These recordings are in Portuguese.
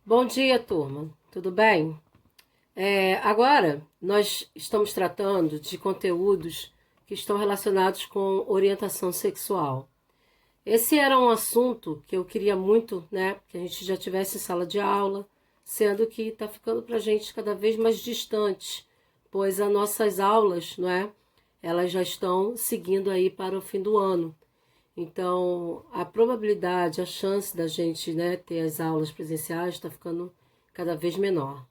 Bom dia, turma. Tudo bem? Agora nós estamos tratando de conteúdos que estão relacionados com orientação sexual. Esse era um assunto que eu queria muito, né, que a gente já tivesse em sala de aula, sendo que está ficando para a gente cada vez mais distante, pois as nossas aulas, não é, elas já estão seguindo aí para o fim do ano. Então, a probabilidade, a chance da gente, né, ter as aulas presenciais está ficando cada vez menor.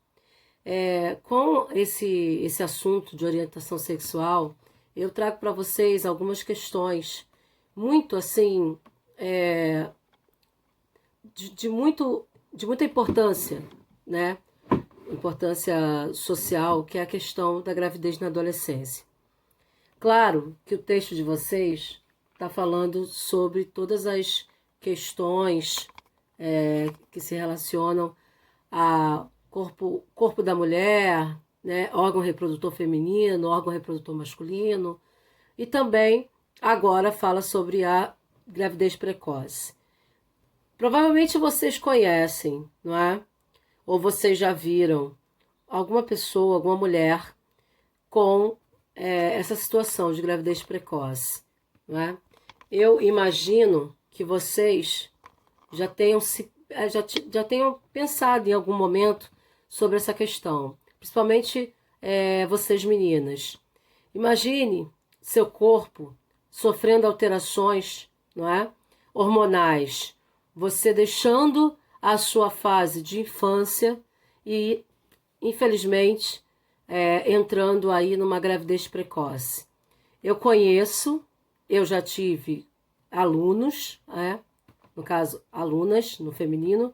Com esse assunto de orientação sexual, eu trago para vocês algumas questões muito assim, é, de muita importância, né? Importância social, que é a questão da gravidez na adolescência. Claro que o texto de vocês está falando sobre todas as questões que se relacionam a corpo da mulher, né, órgão reprodutor feminino, órgão reprodutor masculino, e também agora fala sobre a gravidez precoce. Provavelmente vocês conhecem, não é? Ou vocês já viram alguma pessoa, alguma mulher com essa situação de gravidez precoce, não é? Eu imagino que vocês já tenham já tenham pensado em algum momento sobre essa questão, principalmente vocês meninas. Imagine seu corpo sofrendo alterações, não é? Hormonais, você deixando a sua fase de infância e, infelizmente, entrando aí numa gravidez precoce. Eu conheço, eu já tive alunos, no caso, alunas, no feminino,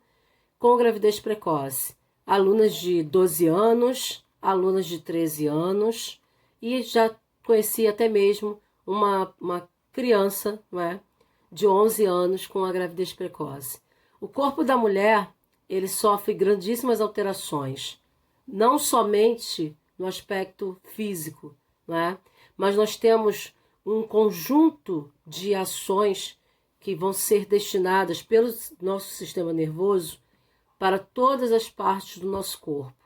com gravidez precoce. Alunas de 12 anos, alunas de 13 anos, e já conheci até mesmo uma criança, não é, de 11 anos com a gravidez precoce. O corpo da mulher, ele sofre grandíssimas alterações, não somente no aspecto físico, não é, mas nós temos um conjunto de ações que vão ser destinadas pelo nosso sistema nervoso para todas as partes do nosso corpo.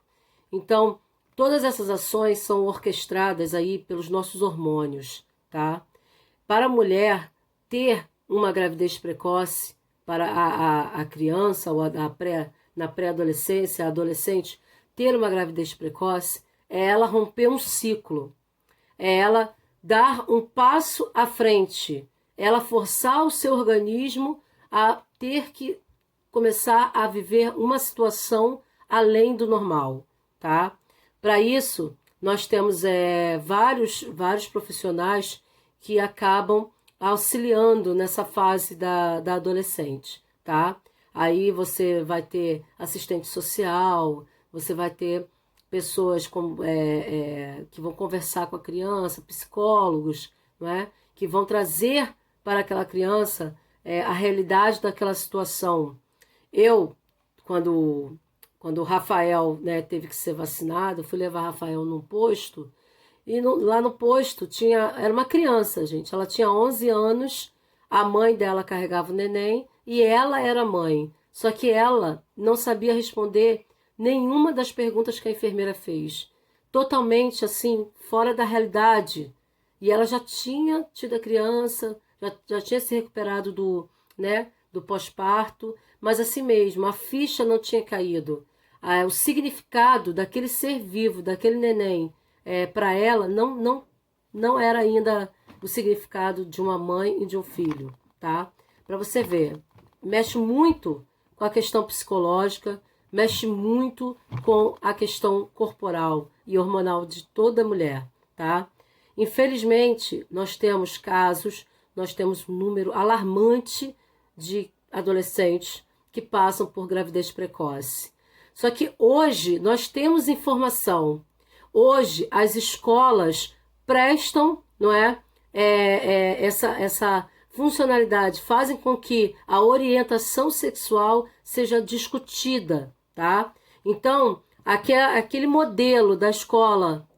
Então, todas essas ações são orquestradas aí pelos nossos hormônios, tá? Para a mulher ter uma gravidez precoce, para a criança ou na pré-adolescência, a adolescente, ter uma gravidez precoce, é ela romper um ciclo, é ela dar um passo à frente, ela forçar o seu organismo a ter que começar a viver uma situação além do normal, tá? Para isso, nós temos vários profissionais que acabam auxiliando nessa fase da adolescente, tá? Aí você vai ter assistente social, você vai ter pessoas que vão conversar com a criança, psicólogos, não é? Que vão trazer para aquela criança a realidade daquela situação. Eu, quando o Rafael, né, teve que ser vacinado, eu fui levar o Rafael num posto, e lá no posto era uma criança, gente, ela tinha 11 anos, a mãe dela carregava o neném e ela era mãe. Só que ela não sabia responder nenhuma das perguntas que a enfermeira fez. Totalmente assim, fora da realidade. E ela já tinha tido a criança, já tinha se recuperado do pós-parto, mas assim mesmo, a ficha não tinha caído. O significado daquele ser vivo, daquele neném, para ela não era ainda o significado de uma mãe e de um filho, tá? Para você ver, mexe muito com a questão psicológica, mexe muito com a questão corporal e hormonal de toda mulher, tá? Infelizmente, nós temos um número alarmante de adolescentes que passam por gravidez precoce. Só que hoje nós temos informação. Hoje as escolas prestam, não essa funcionalidade, fazem com que a orientação sexual seja discutida, tá? Então, aquele modelo da escola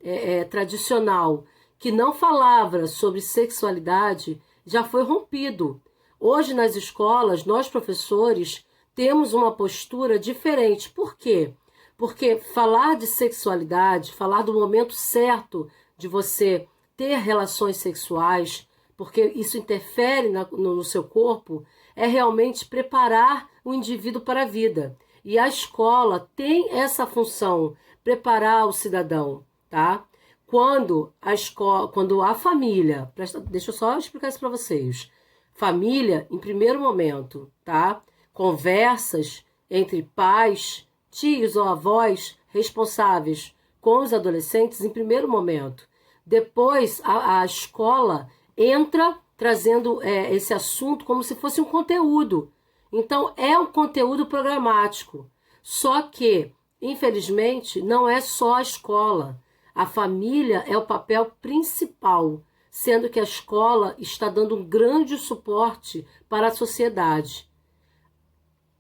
tradicional que não falava sobre sexualidade já foi rompido. Hoje nas escolas, nós professores temos uma postura diferente. Por quê? Porque falar de sexualidade, falar do momento certo de você ter relações sexuais, porque isso interfere no seu corpo, é realmente preparar o indivíduo para a vida. E a escola tem essa função, preparar o cidadão, tá? Quando a família, deixa eu só explicar isso para vocês. Família, em primeiro momento, tá? Conversas entre pais, tios ou avós responsáveis com os adolescentes em primeiro momento. Depois, a escola entra trazendo esse assunto como se fosse um conteúdo. Então, é um conteúdo programático. Só que, infelizmente, não é só a escola. A família é o papel principal, sendo que a escola está dando um grande suporte para a sociedade.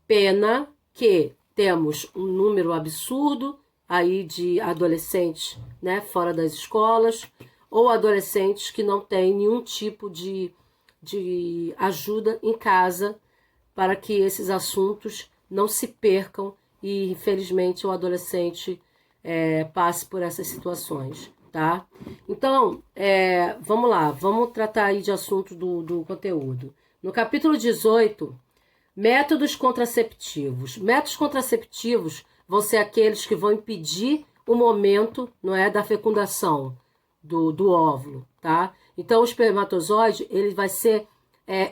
Pena que temos um número absurdo aí de adolescentes, né, fora das escolas, ou adolescentes que não têm nenhum tipo de ajuda em casa para que esses assuntos não se percam e, infelizmente, o adolescente passe por essas situações, tá? Então, vamos lá, vamos tratar aí de assunto do conteúdo. No capítulo 18, métodos contraceptivos. Métodos contraceptivos vão ser aqueles que vão impedir o momento, não é, da fecundação do óvulo, tá? Então, o espermatozoide, ele vai ser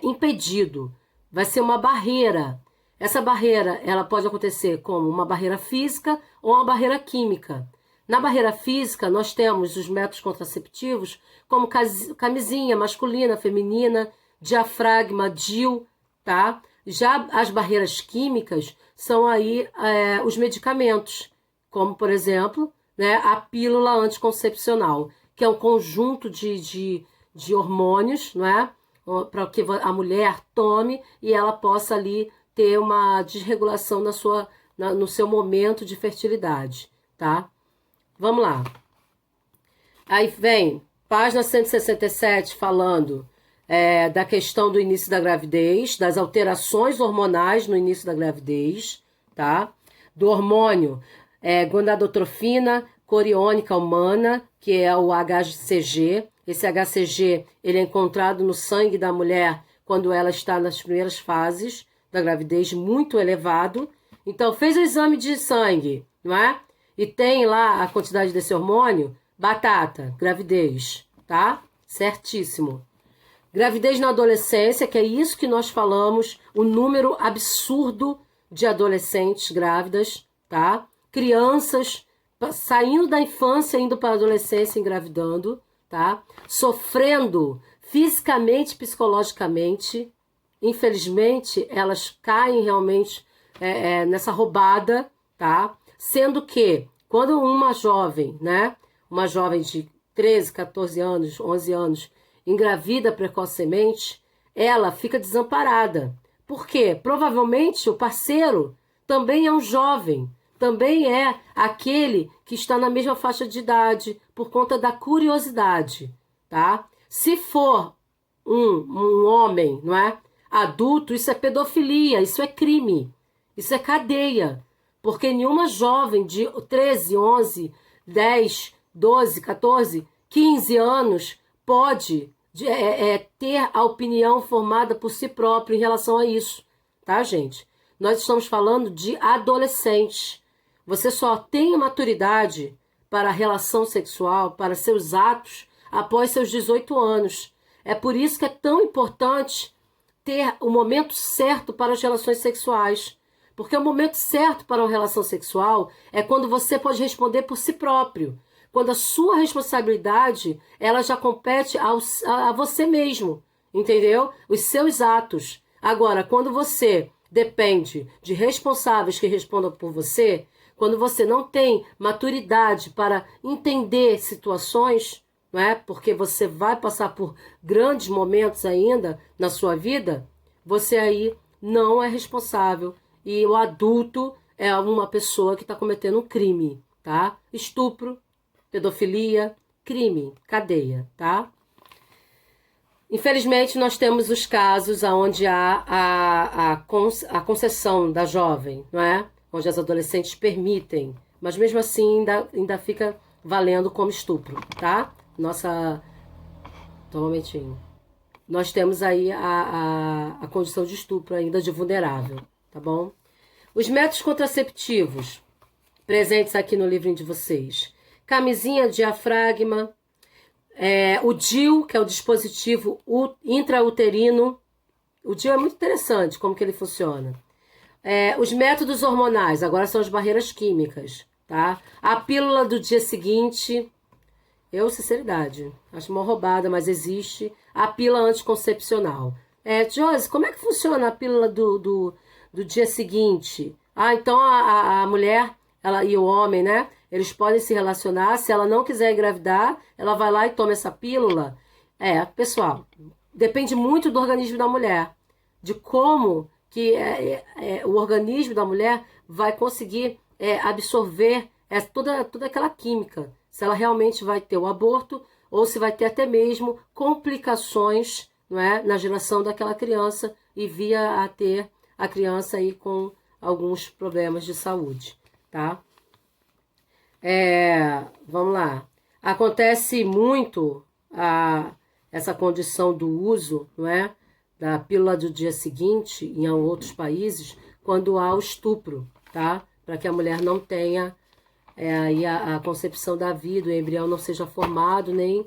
impedido, vai ser uma barreira. Essa barreira, ela pode acontecer como uma barreira física ou uma barreira química. Na barreira física, nós temos os métodos contraceptivos como camisinha masculina, feminina, diafragma, DIU, tá? Já as barreiras químicas são aí os medicamentos, como, por exemplo, né, a pílula anticoncepcional, que é um conjunto de hormônios, não é? Para que a mulher tome e ela possa ali ter uma desregulação no seu momento de fertilidade, tá? Vamos lá. Aí vem página 167 falando da questão do início da gravidez, das alterações hormonais no início da gravidez, tá? Do hormônio gonadotrofina coriônica humana, que é o HCG. Esse HCG ele é encontrado no sangue da mulher quando ela está nas primeiras fases da gravidez, muito elevado. Então, fez o exame de sangue, não é? E tem lá a quantidade desse hormônio, batata, gravidez, tá? Certíssimo. Gravidez na adolescência, que é isso que nós falamos, o número absurdo de adolescentes grávidas, tá? Crianças saindo da infância, indo para a adolescência, engravidando, tá? Sofrendo fisicamente, psicologicamente. Infelizmente, elas caem realmente nessa roubada, tá? Sendo que, quando uma jovem, né? Uma jovem de 13, 14 anos, 11 anos, engravida precocemente, ela fica desamparada. Por quê? Provavelmente o parceiro também é um jovem, também é aquele que está na mesma faixa de idade, por conta da curiosidade, tá? Se for um homem, não é? Adulto, isso é pedofilia, isso é crime, isso é cadeia, porque nenhuma jovem de 13, 11, 10, 12, 14, 15 anos pode ter a opinião formada por si próprio em relação a isso, tá, gente? Nós estamos falando de adolescentes. Você só tem maturidade para a relação sexual, para seus atos, após seus 18 anos. É por isso que é tão importante ter o momento certo para as relações sexuais. Porque o momento certo para uma relação sexual é quando você pode responder por si próprio. Quando a sua responsabilidade, ela já compete a você mesmo, entendeu? Os seus atos. Agora, quando você depende de responsáveis que respondam por você, quando você não tem maturidade para entender situações, não é? Porque você vai passar por grandes momentos ainda na sua vida, você aí não é responsável. E o adulto é uma pessoa que está cometendo um crime, tá? Estupro, pedofilia, crime, cadeia, tá? Infelizmente, nós temos os casos onde há a concessão da jovem, não é? Onde as adolescentes permitem, mas mesmo assim ainda fica valendo como estupro, tá? Nossa... Toma um momentinho. Nós temos aí a condição de estupro ainda de vulnerável, tá bom? Os métodos contraceptivos presentes aqui no livrinho de vocês. Camisinha, diafragma, o DIU, que é o dispositivo intrauterino. O DIU é muito interessante como que ele funciona. Os métodos hormonais, agora são as barreiras químicas, tá? A pílula do dia seguinte, sinceridade, acho uma roubada, mas existe. A pílula anticoncepcional. Josi, como é que funciona a pílula do dia seguinte? Então a mulher e o homem, né? Eles podem se relacionar. Se ela não quiser engravidar, ela vai lá e toma essa pílula. Pessoal, depende muito do organismo da mulher. De como que o organismo da mulher vai conseguir absorver toda aquela química. Se ela realmente vai ter o aborto ou se vai ter até mesmo complicações, não é, na geração daquela criança e via a ter a criança aí com alguns problemas de saúde, tá? Vamos lá. Acontece muito essa condição do uso, não é, da pílula do dia seguinte em outros países, quando há o estupro, tá? Para que a mulher não tenha aí a concepção da vida, o embrião não seja formado nem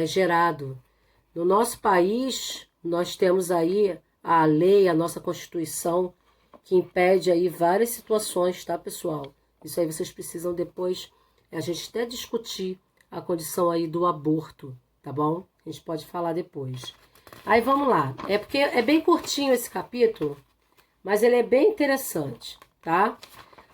gerado. No nosso país, nós temos aí a lei, a nossa Constituição, que impede aí várias situações, tá, pessoal? Isso aí vocês precisam depois, a gente até discutir a condição aí do aborto, tá bom? A gente pode falar depois. Aí vamos lá, porque é bem curtinho esse capítulo, mas ele é bem interessante, tá?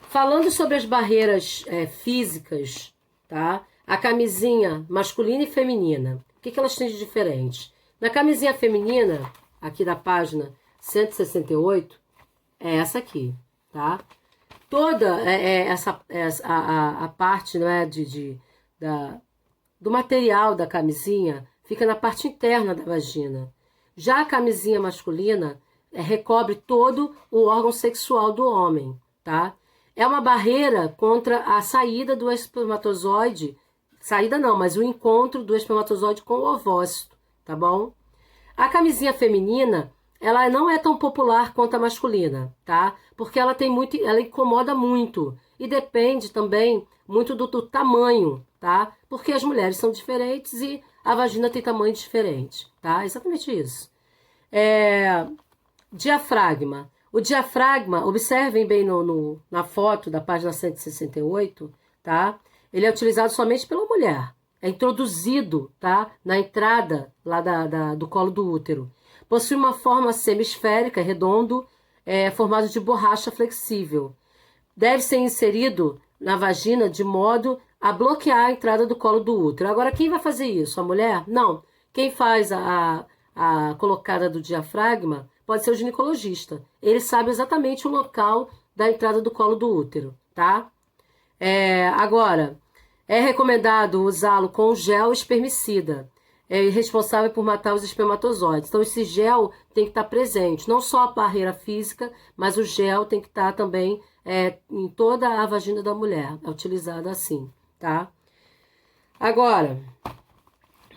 Falando sobre as barreiras físicas, tá? A camisinha masculina e feminina, o que elas têm de diferente? Na camisinha feminina, aqui da página 168, é essa aqui, tá? Toda a parte, não é, do material da camisinha fica na parte interna da vagina. Já a camisinha masculina recobre todo o órgão sexual do homem, tá? É uma barreira contra a saída do espermatozoide, saída não, mas o encontro do espermatozoide com o ovócito, tá bom? A camisinha feminina, ela não é tão popular quanto a masculina, tá? Porque ela incomoda muito e depende também muito do tamanho, tá? Porque as mulheres são diferentes e a vagina tem tamanho diferente, tá? Exatamente isso. Diafragma. O diafragma, observem bem na foto da página 168, tá? Ele é utilizado somente pela mulher. É introduzido, tá? Na entrada lá do colo do útero. Possui uma forma semisférica, redondo, formado de borracha flexível. Deve ser inserido na vagina de modo a bloquear a entrada do colo do útero. Agora, quem vai fazer isso? A mulher? Não. Quem faz a colocada do diafragma pode ser o ginecologista. Ele sabe exatamente o local da entrada do colo do útero, tá? Agora, é recomendado usá-lo com gel espermicida. É responsável por matar os espermatozoides. Então, esse gel tem que estar presente. Não só a barreira física, mas o gel tem que estar também em toda a vagina da mulher. É utilizado assim, tá? Agora,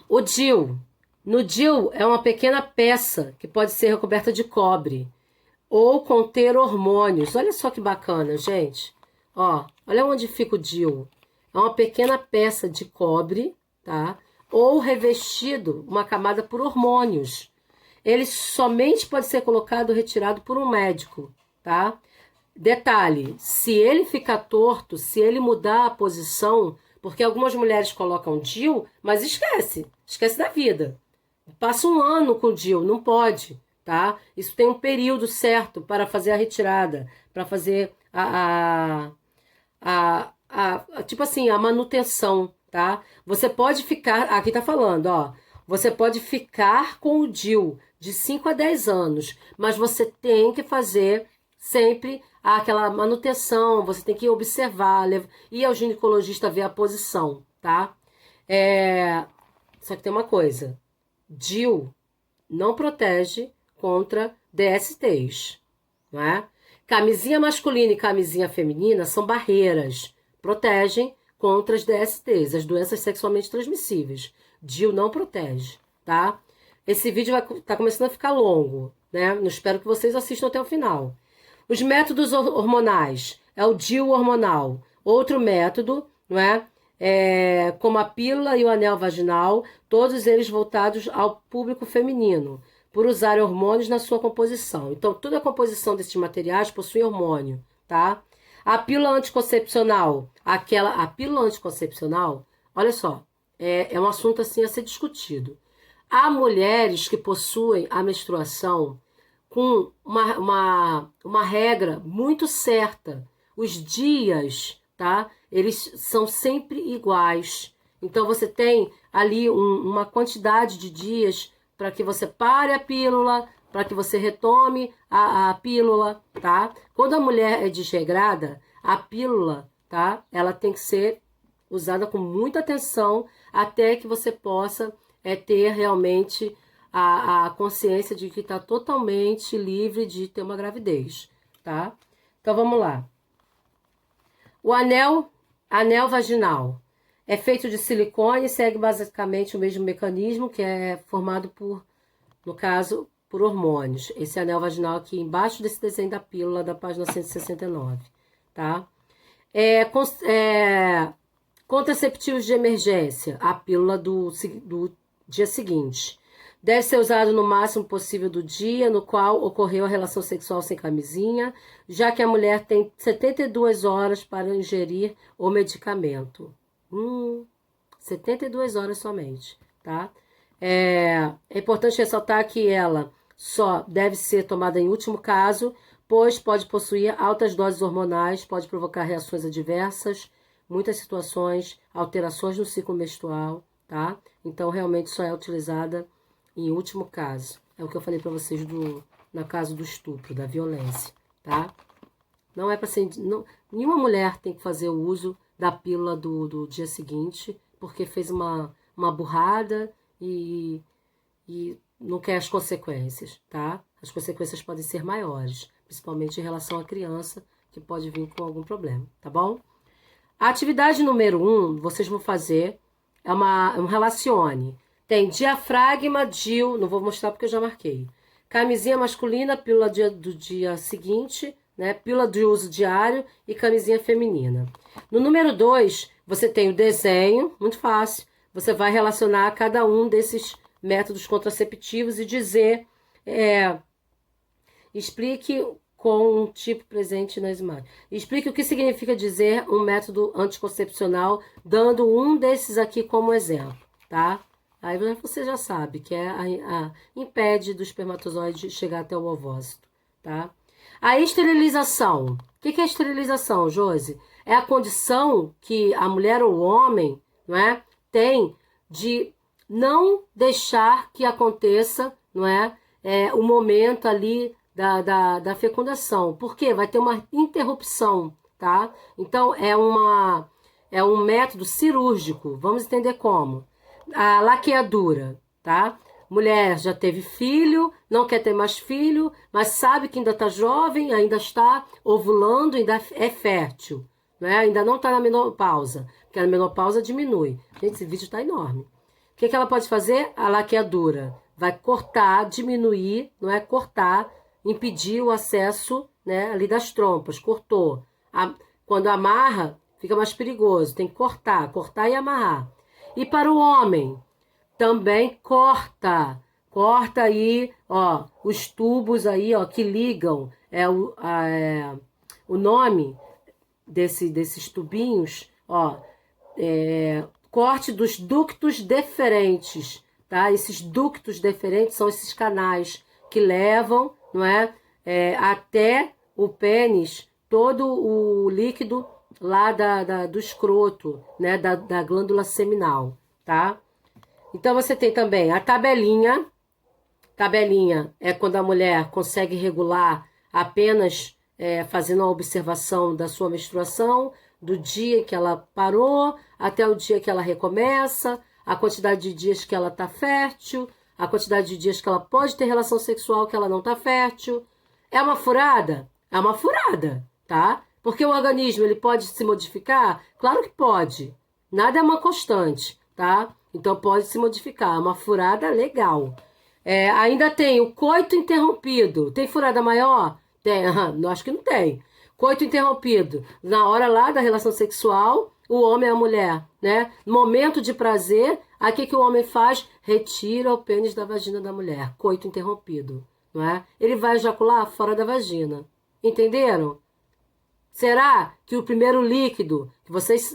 o DIU. No DIU é uma pequena peça que pode ser recoberta de cobre ou conter hormônios. Olha só que bacana, gente. Ó, olha onde fica o DIU. É uma pequena peça de cobre, tá? Ou revestido uma camada por hormônios. Ele somente pode ser colocado ou retirado por um médico, tá? Detalhe, se ele ficar torto, se ele mudar a posição, porque algumas mulheres colocam DIU, mas esquece da vida. Passa um ano com o DIU, não pode, tá? Isso tem um período certo para fazer a retirada, para fazer tipo assim, a manutenção, tá? Você pode ficar, aqui tá falando, ó, você pode ficar com o DIU de 5 a 10 anos, mas você tem que fazer sempre aquela manutenção, você tem que observar, ir ao ginecologista ver a posição, tá? Só que tem uma coisa, DIU não protege contra DSTs, não é? Camisinha masculina e camisinha feminina são barreiras, protegem contra as DSTs, as doenças sexualmente transmissíveis. DIU não protege, tá? Esse vídeo tá começando a ficar longo, né? Eu espero que vocês assistam até o final. Os métodos hormonais é o DIU hormonal. Outro método, não é? Como a pílula e o anel vaginal, todos eles voltados ao público feminino, por usar hormônios na sua composição. Então, toda a composição desses materiais possui hormônio, tá? A pílula anticoncepcional, a pílula anticoncepcional, olha só, é um assunto assim a ser discutido. Há mulheres que possuem a menstruação com uma regra muito certa. Os dias, tá? Eles são sempre iguais. Então, você tem ali uma quantidade de dias para que você pare a pílula, para que você retome a pílula, tá? Quando a mulher é desregrada, a pílula, tá? Ela tem que ser usada com muita atenção até que você possa ter realmente a consciência de que está totalmente livre de ter uma gravidez, tá? Então, vamos lá. O anel vaginal é feito de silicone e segue basicamente o mesmo mecanismo, que é formado por, no caso, por hormônios. Esse anel vaginal aqui embaixo desse desenho da pílula da página 169, tá? Contraceptivos de emergência, a pílula do dia seguinte. Deve ser usado no máximo possível do dia no qual ocorreu a relação sexual sem camisinha, já que a mulher tem 72 horas para ingerir o medicamento. 72 horas somente, tá? É importante ressaltar que ela só deve ser tomada em último caso, pois pode possuir altas doses hormonais, pode provocar reações adversas, muitas situações, alterações no ciclo menstrual, tá? Então, realmente só é utilizada em último caso. É o que eu falei para vocês no caso do estupro, da violência, tá? Não é para ser... nenhuma mulher tem que fazer o uso da pílula do dia seguinte, porque fez uma burrada e não quer as consequências, tá? As consequências podem ser maiores, principalmente em relação à criança, que pode vir com algum problema, tá bom? A atividade número 1, vocês vão fazer, é um relacione. Tem diafragma, DIU, não vou mostrar porque eu já marquei. Camisinha masculina, pílula do dia seguinte, né? Pílula de uso diário e camisinha feminina. No número 2, você tem o desenho, muito fácil. Você vai relacionar cada um desses métodos contraceptivos e dizer, explique com um tipo presente nas imagens. Explique o que significa dizer um método anticoncepcional, dando um desses aqui como exemplo, tá? Aí você já sabe que impede do espermatozoide chegar até o ovócito, tá? A esterilização. O que é a esterilização, Josi? É a condição que a mulher ou o homem, não é, tem de não deixar que aconteça, não é, o momento ali da fecundação. Por quê? Vai ter uma interrupção, tá? Então, é um método cirúrgico. Vamos entender como. A laqueadura, tá? Mulher já teve filho, não quer ter mais filho, mas sabe que ainda está jovem, ainda está ovulando, ainda é fértil, né? Ainda não está na menopausa, porque a menopausa diminui. Gente, esse vídeo está enorme. O que ela pode fazer? A laqueadura vai cortar, diminuir, não é cortar, impedir o acesso, né, ali das trompas. Cortou. Quando amarra, fica mais perigoso. Tem que cortar e amarrar. E para o homem, também corta aí, ó, os tubos aí, ó, que ligam, o nome desses tubinhos, ó, corte dos ductos deferentes, tá? Esses ductos deferentes são esses canais que levam, não é, até o pênis, todo o líquido lá do escroto, né, da glândula seminal, tá? Então, você tem também a tabelinha. Tabelinha é quando a mulher consegue regular apenas fazendo a observação da sua menstruação, do dia que ela parou até o dia que ela recomeça, a quantidade de dias que ela está fértil, a quantidade de dias que ela pode ter relação sexual que ela não está fértil. É uma furada? É uma furada, tá? Porque o organismo ele pode se modificar? Claro que pode. Nada é uma constante, tá? Então pode se modificar. É uma furada legal. Ainda tem o coito interrompido. Tem furada maior? Tem. Acho que não tem. Coito interrompido. Na hora lá da relação sexual, o homem e a mulher, né? No momento de prazer, aí o que o homem faz? Retira o pênis da vagina da mulher. Coito interrompido, não é? Ele vai ejacular fora da vagina. Entenderam? Será que o primeiro líquido que vocês...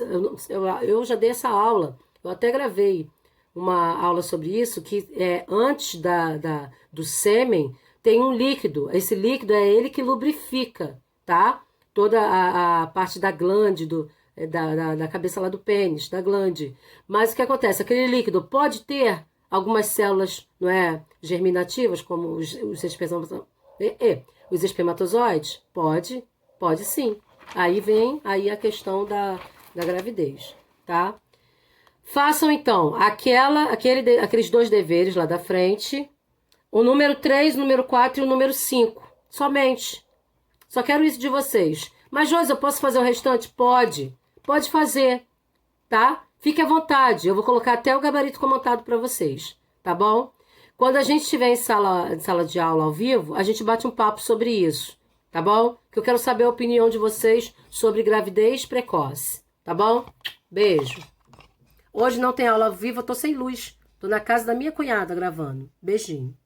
Eu já dei essa aula. Eu até gravei uma aula sobre isso, que antes do sêmen tem um líquido. Esse líquido é ele que lubrifica, tá? Toda a parte da glande, da cabeça lá do pênis, da glande. Mas o que acontece? Aquele líquido pode ter algumas células, não é, germinativas, como os espermatozoides? Pode sim. Aí vem a questão da gravidez, tá? Façam então aqueles 2 deveres lá da frente, o número 3, o número 4 e o número 5, somente. Só quero isso de vocês. Mas, Josi, eu posso fazer o restante? Pode fazer, tá? Fique à vontade, eu vou colocar até o gabarito comentado para vocês, tá bom? Quando a gente estiver em sala de aula ao vivo, a gente bate um papo sobre isso, tá bom? Que eu quero saber a opinião de vocês sobre gravidez precoce, tá bom? Beijo. Hoje não tem aula ao vivo, eu tô sem luz. Tô na casa da minha cunhada gravando. Beijinho.